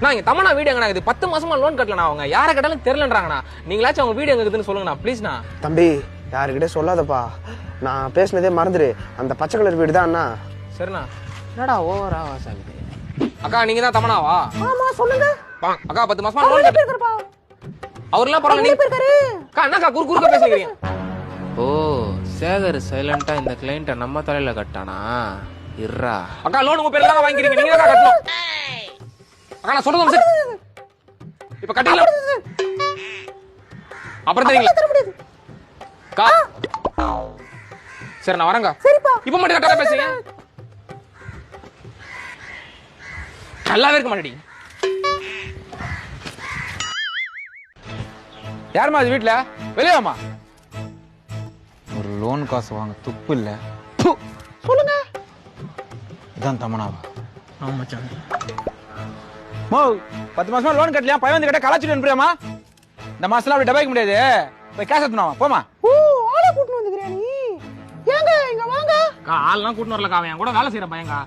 நான் இங்க தமனா வீடு எங்கண்ணா இது 10 மாசமா லோன் கட்டலண்ணா. அவங்க யாரை கேட்டாலும் தெரியலன்றாங்கண்ணா. நீங்களாச்சும் அவங்க வீடு எங்க இருக்குதுன்னு சொல்லுங்கண்ணா ப்ளீஸ்ண்ணா. தம்பி யாருக்கிட்டே சொல்லாதப்பா, நான் பேசினதே மறந்துடு. அந்த பச்சை கலர் வீடு தான் அண்ணா. சரிண்ணா. என்னடா ஓவரா வாசாகுது. அக்கா நீங்க தான் தமனாவா? ஆமா சொல்லுங்க. அக்கா 10 மாசமா லோன் கட்டறப்பா. அவர்லாம் பரவாயில்ல. அக்கா என்னக்கா குறுக்க பேசுறீங்க? ஓ சேகர் சைலண்டா இந்த கிளைண்ட நம்ம தலையில கட்டானா? இருடா. அக்கா லோன் உங்க பேர்ல தான் வாங்கிக்கிறீங்க. நீங்க தான் கட்டணும். அக்கா நான் சொல்றேன் சார். இப்ப கட்டல. அப்புறம் தெரியுங்களா? அக்கா. சரி நான் வரேங்க. சரிப்பா. இப்ப மட்டும் கரெக்டா பேசுங்க. நல்லாவே இருக்க மாட்டேடி. யாருமா அது வீட்டுல? வெளியாமா? ஒரு லோன் காசு வாங்க துப்பு இல்ல. சொல்லுங்க. இதான் தமனாவா? ஆமா மச்சான். மோ 10 மாசமா லோன் கட்டலையா? பையன் வந்து கிட்ட கலாச்சிட்டு அனுப்புறியாமா? இந்த மாசம்லாம் அப்படி டபாய்க்க முடியாது. போய் கேஷ் எடுத்துனவா போமா. ஓ ஆளை கூட்டிட்டு வந்துக்கறியா நீ? ஏங்க இங்க வாங்க. அக்கா ஆள்லாம் கூட்டிட்டு வரலக்கா. அவன் கூட வேலை செய்யற பையங்க.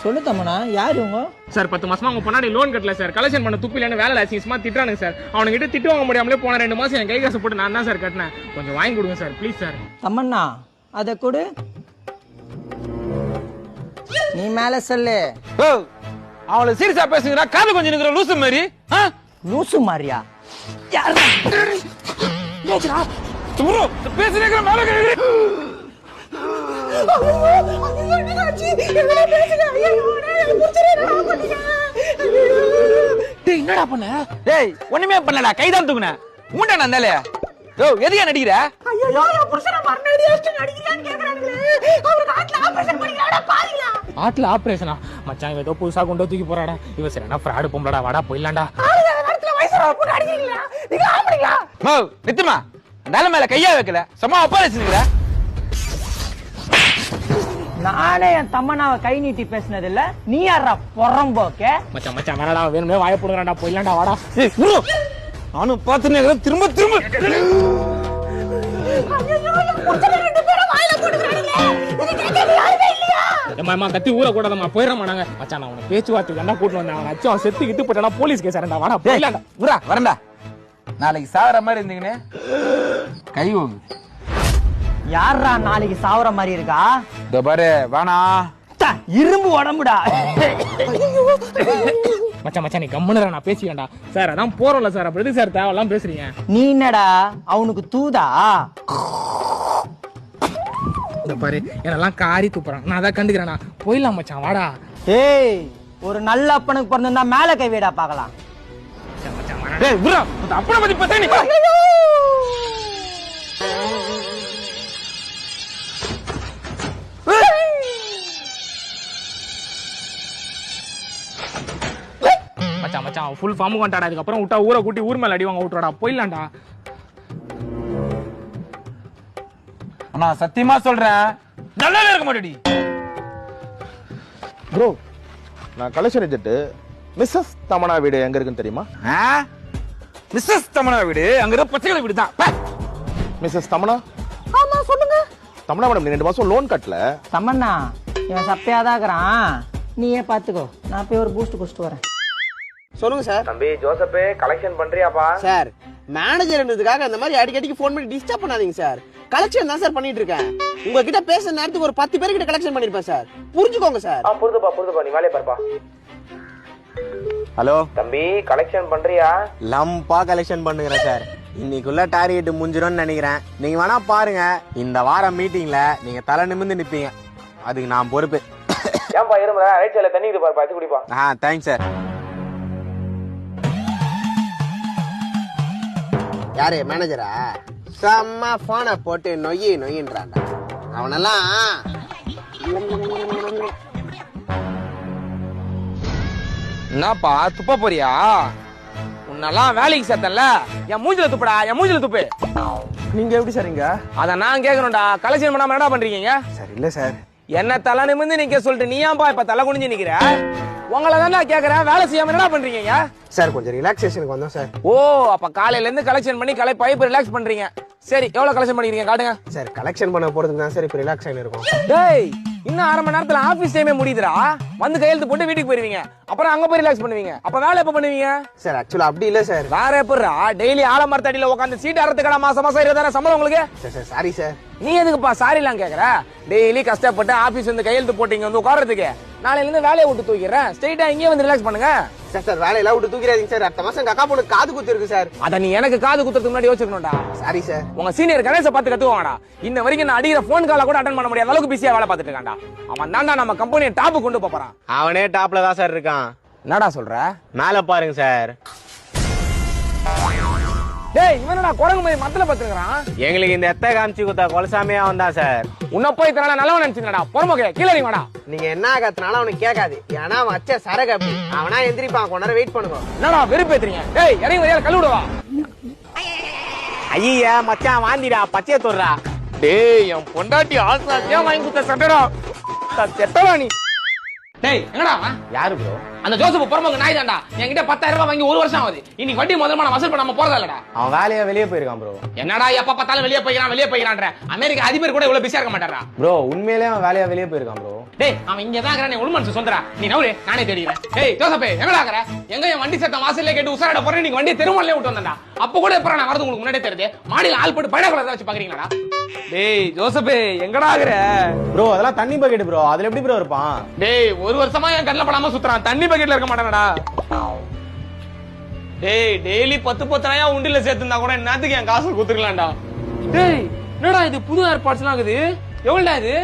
சொல்லு தம்மனா, யார் இவங்க? சார் 10 மாசமா அவங்க பொண்ணாடி லோன் கட்டல சார். கலெக்ஷன் பண்ண துப்பிலன்னு வேலை அசிங்கமா திட்டுறானுங்க சார். அவனுங்கிட்ட திட்டு வாங்க முடியாமலே போன 2 மாசம் என் கை காசு போட்டு நான் தான் சார் கட்டினேன். கொஞ்சம் வாங்கி கொடுங்க சார் ப்ளீஸ் சார். தம்மண்ணா அதை கொடு. நீ மேல சொல்லு. ஓ அவளை சீரியஸா பேசுங்கடா. காது கொஞ்சம் நிக்கிற லூசு மாதிரி. லூசு மாதிரியா? பேசுறேங்கிற மேல கேக்குறேன். என்னடா பண்ண? டேய் ஒண்ணுமே பண்ணலடா, கைதான் தூக்குன. ஊண்டா நந்தாலே. ஓ எதுக்கு நடிக்கிற? ஐயோ என் புருஷனை மரணடி அடிச்சு நடிக்கிறான்னு கேக்குறானுங்களே. அவருக்கு ஆட்ல ஆபரேஷன் பண்ணிக்கலாம்டா பாருங்க. ஆட்ல ஆபரேஷனா? மச்சான் இவன் ஏதோ புதுசா கொண்டு தூக்கி போறாடா. இவன் சரினா ஃப்ராட் பொம்பளடா. வாடா போயிடலாம்டா. ஆளுங்க நேரத்துல வயசுல போட்டு அடிக்கிறீங்களா? நீங்க ஆம்பளைங்களா? மோ நித்துமா நல்ல மேல கையா வைக்கல. சும்மா ஒப்பாரிச்சுங்கற. நானே என் தம்மனாவை கை நீட்டி பேசினது இல்ல. நீ யாரா பொறம்போக்க? மச்சான் மச்சான் வேணடா. வேணுமே வாய போடுங்கடா. போயிடலாம்டா வாடா. ஏய் குரு நானும் பாத்துனே திரும்ப திரும்ப. ஐயோ என் புருஷனை 2 பேரும் வாயில போட்டுக்கறானுங்களே. இது கேட்க யாருமே இல்லையா? ஏம்மா கத்தி ஊற கூடாதம்மா. போயிரமா நாங்க. மச்சான் நான் உன பேச்சுவார்த்தை கண்டா கூட்டி வந்தேன். அவன் அச்சு அவன் செத்து கிட்டு போட்டானா போலீஸ் கேஸ் ஆறடா. வாடா போயிடலாம்டா. குரா வரண்டா. நாளைக்கு சாவற மாதிரி இருந்தீங்கனே கை ஓங்கு. யாரா நாளைக்கு சாவற மாதிரி இருக்கா? இந்த பாரு வானா இரும்பு உடம்புடா. மச்சான் மச்சான் நீ கம்முனடா. நான் பேசிக்கேன்டா சார். அதான் போறோம்ல சார். அப்படி எதுக்கு சார் தேவையெல்லாம் பேசுறீங்க? நீ என்னடா அவனுக்கு தூதா? இந்த பாரு என்னெல்லாம் காரி துப்புறான். நான் அதான் கண்டுக்கிறேன்னா. போயிடலாம் மச்சான் வாடா. ஏய் ஒரு நல்ல அப்பனுக்கு பிறந்திருந்தா மேல கை வைடா பார்க்கலாம். டேய் குரா அப்பன பத்தி பத்த நீ. மச்சான் மச்சான் ஃபுல் ஃபார்ம் கொண்டாடா. அதுக்கப்புறம் விட்டா ஊரை கூட்டி ஊர் மேல அடிவாங்க. விட்டுறடா போயிடலாம்டா. அண்ணா சத்தியமா சொல்றேன் நல்லாவே இருக்க மாட்டேடி. ப்ரோ நான் கலெக்ஷன் ஏஜென்ட். மிஸ்ஸஸ் தமனா வீடு எங்க இருக்குன்னு தெரியுமா? மிஸ்ஸஸ் தமனா வீடு அங்க இருக்க பச்சைகளை வீடு தான். மிஸ்ஸஸ் தமனா? ஆமா சொல்லுங்க. தமனா மேடம் நீ 2 மாசம் லோன் கட்டல. தம்மண்ணா இவன் சப்பையாதாக்குறான். நீயே பாத்துக்கோ. நான் போய் ஒரு பூஸ்ட் குடிச்சிட்டு வரேன். சொல்லுங்க சார். தம்பி ஜோசப்பே கலெக்ஷன் பண்றியாப்பா? சார் மேனேஜர்ன்றதுக்காக அந்த மாதிரி அடிக்கடிக்கு ஃபோன் பண்ணி டிஸ்டர்ப் பண்ணாதீங்க சார். கலெக்ஷன் தான் சார் பண்ணிட்டு இருக்கேன். உங்ககிட்ட பேசுற நேரத்துக்கு ஒரு 10 பேர்கிட்ட கலெக்ஷன் பண்ணிருப்பேன் சார். புரிஞ்சுக்கோங்க சார். புரிதுப்பா நீ வேலைய பாருப்பா. ஹலோ தம்பி கலெக்ஷன் பண்றியா? லம்பா கலெக்ஷன் பண்ணுகிறேன் சார். இன்னைக்குள்ள டார்கெட் முடிஞ்சிடும்னு நினைக்கிறேன். நீங்க வேணா பாருங்க. இந்த வாரம் மீட்டிங்ல நீங்க தலை நிமிர்ந்து நிப்பீங்க. அதுக்கு நான் பொறுப்பு. ஏன்பா இருமுற? ரைட் சைடுல தண்ணி இது பாருப்பா. இது குடிப்பா. Thanks sir. யாரு மேனேஜரா? செம்ம போனை போட்டு நொய்யின்றான்டா அவனெல்லாம். என்னப்பா துப்ப போறியா? உன்னெல்லாம் வேலைக்கு சேர்த்தல. என் மூஞ்சில துப்புடா. என் மூஞ்சில துப்பு. நீங்க எப்படி சார் இங்க? அத நான் கேட்கணும்டா. கலெக்ஷன் பண்ணாம என்னடா பண்றீங்க? சார் இல்ல சார். என்ன தலை நிமிந்து நிக்க சொல்லிட்டு நீ ஏன்பா இப்ப தலை குனிஞ்சு நிக்கிற? உங்களை தான் நான் கேக்குறேன். வேலை செய்யாம என்னடா பண்றீங்க? சார் கொஞ்சம் ரிலாக்ஸேஷனுக்கு வந்தோம் சார். ஓ அப்ப காலையில இருந்து கலெக்ஷன் பண்ணி கலை பைப் ரிலாக்ஸ் பண்றீங்க. சரி எவ்வளவு கலெக்ஷன் பண்ணிக்கிறீங்க காட்டுங்க. சார் கலெக்ஷன் பண்ண போறதுக்கு தான் சார் இப்ப ரிலாக்ஸ் ஆகி இருக்கும். டேய் இன்னும் 1/2 மணி நேரத்துல ஆபீஸ் டைமே முடியுதுடா. வந்து கையெழுத்து போட்டு வீட்டுக்கு போயிருவீங்க. அப்புறம் அங்க போய் ரிலாக்ஸ் பண்ணுவீங்க. அப்ப வேலை எப்ப பண்ணுவீங்க? சார் ஆக்சுவலா அப்படி இல்ல சார். வேற எப்படிடா டெய்லி ஆலமரத்தடியில உட்காந்து சீட் அறத்துக்கடா மாசம் 20,000 சம்பளம் உங்களுக்கு? Sir sorry sir. நீ எதுக்குப்பா சாரி எல்லாம் கேக்குற? டெய்லி கஷ்டப்பட்டு ஆபீஸ் வந்து கையெழுத்து போட்டீங்க வந்து உட்கார்றதுக்கு. நாளையில இருந்து வேலையை விட்டு தூக்கிறேன். ஸ்ட்ரைட்டா இங்கே வந்து ரிலாக்ஸ் பண்ணுங்க. சார் வேலையெல்லாம் விட்டு தூக்கிறாதீங்க சார். அடுத்த மாசம் கக்கா பொண்ணு காது குத்து இருக்கு சார். அத நீ எனக்கு காது குத்துறதுக்கு முன்னாடி யோசிக்கணும்டா. Sorry sir. உங்க சீனியர் கணேச பார்த்து கத்துவாங்கடா. இன்ன வரைக்கும் நான் அடிக்கிற போன் கால கூட அட்டன் பண்ண முடியாத அளவுக்கு பிஸியா வேலை பார்த்துட்டு இருக்கான்டா. அவன் தான்டா நம்ம கம்பெனியை டாப் கொண்டு போறான். அவனே டாப்ல தான் சார் இருக்கான். என்னடா சொல்ற? மேல பாருங்க சார். டேய் இவனடா குரங்கு மாதிரி மத்தல பத்துறான். எங்களுக்கு இந்த எத்த காமிச்சு குத்தா கொலசாமே அவன் தான் சார். உன்ன போய் தரல நல்லவன் நினைச்சிருந்தடா. பொறமோகே கீழே வாடா. நீங்க என்ன கத்துனாலும் அவனுக்கு கேட்காது. ஏன்னா அவன் அச்ச சரக்கு அப்படி. அவனா எந்திரிப்பான். கொஞ்ச நேரம் வெயிட் பண்ணுங்க. என்னடா வெறுப்பேத்துறீங்க? டேய் இறங்கி வரையால கல்லு விடுவா. ஐயா மச்சான் வாந்திடா பச்சைய தொடுறா. டேய் என் பொண்டாட்டி ஆல்சாசியா வாங்கி குத்த சட்டடா. செட்டடா நீ. டேய் எங்கடா அவன்? யாரு ப்ரோ? அந்த ஜோசப் பொறமோக நாய் தான்டா. என்கிட்ட 10,000 ரூபாய் வாங்கி 1 வருஷம் ஆகுது. இன்னைக்கு வட்டி முதல்ல நான் வசூல் பண்ணாம போறதா இல்லடா. அவன் வேலையா வெளியே போயிருக்கான் ப்ரோ. என்னடா எப்ப பார்த்தாலும் வெளியே போய்க்கிறான்ற. அமெரிக்கா அதிபர் கூட இவ்வளவு பிஸியா இருக்க மாட்டாரா? ப்ரோ உண்மையிலே அவன் வேலையா வெளியே போயிருக்கான் ப்ரோ. டேய் அவன் இங்க தான் இருக்கறானே உள்மனசு சொல்றா. நீ நவுரு நானே தேடிறேன். டேய் ஜோசப்பே எங்கடா இருக்கற? எங்க என் வண்டி சத்தம் வாசல்ல கேட்டு உசாரட போறேன். நீங்க வண்டியை தெருமல்லே விட்டு வந்தடா. அப்ப கூட எப்பற நான் வரது உங்களுக்கு முன்னாடியே தெரியுது. மாடியில ஆள் போட்டு பைனாகுலர் வச்சு பாக்குறீங்களாடா? டேய் ஜோசப்பே எங்கடா இருக்கற? ப்ரோ அதெல்லாம் தண்ணி பக்கெட் ப்ரோ. அதுல எப்படி ப்ரோ இருப்பான்? டேய் 1 வருஷமா என் கண்ணுல படாம சுத்துறான். தண்ணி பக்கெட்ல இருக்க மாட்டானடா. டேய் டெய்லி 10,000 உண்டில சேர்த்துனா கூட என்னத்துக்கு என் காசு குத்துக்கலாம்டா. டேய் என்னடா இது புது ஏர்பாட்ஸ்லாம் இருக்குது? எவ்வளவுடா இது?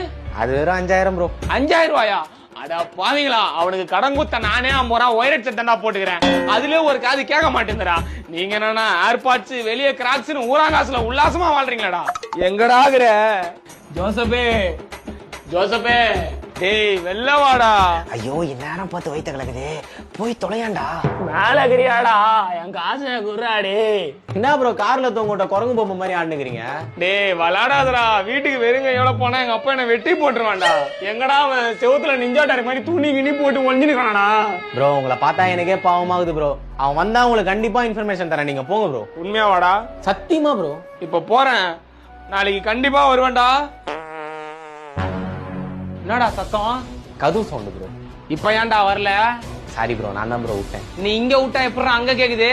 அது வெறும் 5,000 ப்ரோ. 5,000 ரூபாயா? அட பாவீங்களா, அவனுக்கு கடன் குத்த நானே 50 ரூபா ஒயர் ஹெட்செட் தான்டா போட்டுக்கிறேன். அதுல ஒரு காது கேட்க மாட்டேங்குதுடா. நீங்க என்னன்னா ஏர்பாட்ஸ் வெளியே கிராக்ஸ்னு ஊராங்காசுல உல்லாசமா வாழ்றீங்களாடா. எங்கடா இருக்கற? ஜோசப்பே டேய் வெள்ள வாடா. ஐயோ இந்நேரம் பார்த்து வயித்த கலக்குது. போய் தொலையாண்டா. மேலகிரியாடா என் காசு குர்ராடே. என்ன ப்ரோ கார்ல தூங்கிட்ட குரங்கு பொம்மை மாதிரி ஆடுனுக்கிறீங்க? டேய் விளாடாதடா. வீட்டுக்கு வெறுங்க எவ்வளவு போனா எங்க அப்பா என்ன வெட்டி போட்டுருவான்டா. எங்கடா செவுத்துல நிஞ்சாட்டாரி மாதிரி துணி கிணி போட்டு ஒஞ்சிருக்கானடா. ப்ரோ உங்களை பார்த்தா எனக்கே பாவமாகுது ப்ரோ. அவன் வந்தா உங்களுக்கு கண்டிப்பா இன்ஃபர்மேஷன் தரேன். நீங்க போங்க ப்ரோ. உண்மையாவாடா? சத்தியமா ப்ரோ. இப்ப போறேன். நாளைக்கு கண்டிப்பா வருவேன்டா. என்னடா சத்தம்? கது சவுண்ட் ப்ரோ. இப்ப ஏன்டா வரல? சாரி ப்ரோ நான் தான் ப்ரோ விட்டேன். நீ இங்க விட்டா எப்படி அங்க கேக்குது?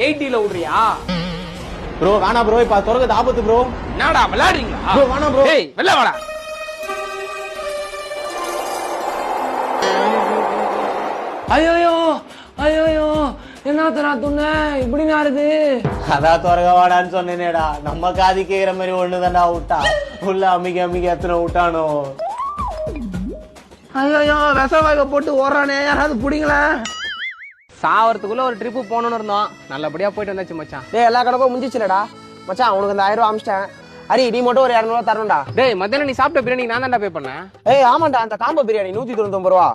80ல விடுறியா? ப்ரோ வேணா ப்ரோ. இப்ப தொடர்ந்து ஆபத்து ப்ரோ. என்னடா விளையாடுறீங்களா? ப்ரோ வேணா ப்ரோ. டேய் வெள்ள வாடா. ஐயோ என்னத்தரா துண்ண இப்படி நாருது? அதான் துறக வாடான்னு சொன்னேனேடா. நம்ம காதி கேக்குற மாதிரி ஒண்ணுதான்டா விட்டா. உள்ள அமிக்க எத்தனை விட்டானோ. ஐயோ விசவாய்க்க போட்டு ஓடுறானே. யாராவது புடிங்களா? சாவறதுக்குள்ள ஒரு ட்ரிப்பு போகணும்னு இருந்தோம். நல்லபடியா போயிட்டு வந்தாச்சு மச்சான். டேய் எல்லா கணக்கும் முடிஞ்சிச்சுலடா மச்சான். உனக்கு அந்த 1000 ரூபா அமிச்சிட்டேன். அரி நீ மட்டும் ஒரு 200 ரூபா தரணும்டா. டேய் மத்தியானம் நீ சாப்பிட்ட பிரியாணி நான் தான்டா பே பண்ணேன். ஏய் ஆமாண்டா அந்த காம்போ பிரியாணி 199 ரூபா.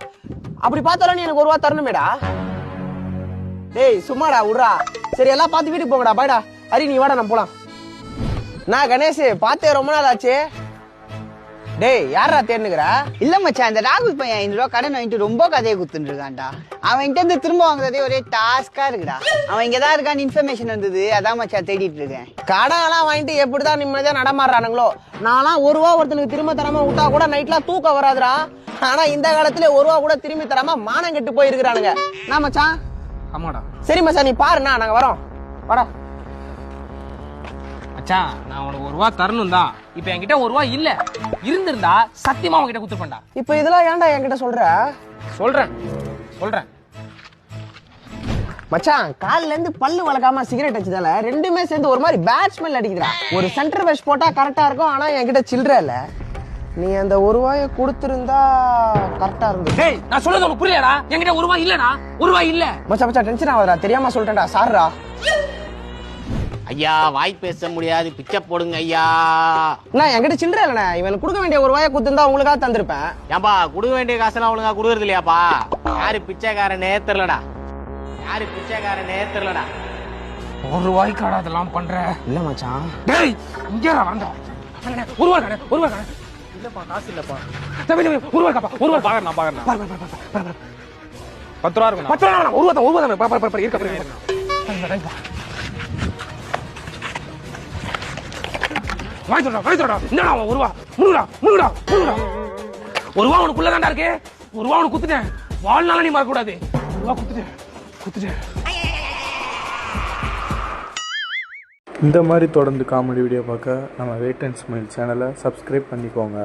அப்படி பார்த்தாலும் நீ எனக்கு 1 ரூபா தரணுமேடா. டேய் சும்மாடா விட்றா. சரி எல்லாம் பார்த்து வீட்டுக்கு போங்கடா. பாய்டா. அரி நீ வாடா நம்ம போலாம். நான் கணேஷ் பார்த்தே ரொம்ப நாள் ஆச்சு. டேய் யாரா தேர்னுக்குற? இல்ல மச்சான் இந்த ராகுல் பையன் 5 ரூபா கடன் வாங்கிட்டு ரொம்ப கதையை குத்துட்டு இருக்கான்டா. அவன்கிட்ட இருந்து திரும்ப வாங்குறதே ஒரே டாஸ்கா இருக்குடா. அவன் இங்கதான் இருக்கான்னு இன்ஃபர்மேஷன் வந்தது. அதான் மச்சான் தேடிட்டு இருக்கேன். கடன்லாம் வாங்கிட்டு எப்படிதான் நிம்மதியா நடமாடுறானுங்களோ. நான்லாம் 1 ரூபா ஒருத்தனுக்கு திரும்ப தராம விட்டா கூட நைட்லாம் தூக்கம் வராதுடா. ஆனா இந்த காலத்துல 1 ரூபா கூட திரும்பி தராம மானம் கெட்டு போயிருக்கிறானுங்க. நான் மச்சான். ஆமாடா. சரி மச்சான் நீ பாருண்ணா நாங்க வரோம். வாடா. மச்சான் நான் உனக்கு 1 ரூபா தரணும் தான். இப்ப என்கிட்ட 1 ரூபா இல்ல. இருந்திருந்தா சத்தியமா உன்கிட்ட குத்துப்பேன்டா. இப்ப இதெல்லாம் ஏன்டா என்கிட்ட சொல்ற? சொல்றேன். மச்சான் கால்ல இருந்து பல்லு வளர்க்காம சிகரெட் அடிச்சதால ரெண்டுமே சேர்ந்து ஒரு மாதிரி பேட் ஸ்மெல் அடிக்குதுடா. ஒரு சென்டர் வெஷ் போட்டா கரெக்டா இருக்கும். ஆனா என்கிட்ட சில்லற இல்ல. நீ அந்த 1 ரூபாயை கொடுத்திருந்தா கரெக்டா இருந்து. டேய் நான் சொல்றது உனக்கு புரியலடா. என்கிட்ட 1 ரூபா இல்லடா. 1 ரூபா இல்ல. மச்சான் டென்ஷன் ஆகுதுடா. தெரியாம சொல்லிட்டேன்டா. சாரிடா. ஐயா வாய் பேச முடியாது. பிச்சை போடுங்க ஐயா. நான் என்கிட்ட சில்லற இல்லண்ணே. இவனுக்கு கொடுக்க வேண்டிய 1 ரூபாயை கொடுத்திருந்தா உங்களுக்காக தந்திருப்பேன். ஏன்பா கொடுக்க வேண்டிய காசெல்லாம் ஒழுங்கா கொடுக்கறது இல்லையாப்பா? யாரு பிச்சைக்காரனே தெரியலடா. 1 ரூபாய்க்காடா அதெல்லாம் பண்ற? இல்ல மச்சான். டேய் இங்க வாடா. 1 ரூபா கடை. இல்லப்பா காசு இல்லப்பா. தம்பி 1 ரூபா காப்பா. 1 ரூபா பாக்கறேன் பாரு. 10 ரூபா இருக்கும். 10 ரூபா 1 ரூபா தான். பாரு இருக்க. வாங்கி சொல்றா. என்னடா 1 ரூபா? 3 ரூபா. ஒரு ரூபா உனக்குள்ள தான்டா இருக்கு. ஒரு ரூபா உனக்கு குத்துட்டேன். வாழ்நாள நீ மறக்க கூடாது. ஒரு ரூபா குத்துட்டேன். இந்த மாதிரி தொடர்ந்து காமெடி வீடியோ பார்க்க நம்ம வெயிட் அண்ட் ஸ்மைல் சேனலை சப்ஸ்கிரைப் பண்ணிக்கோங்க.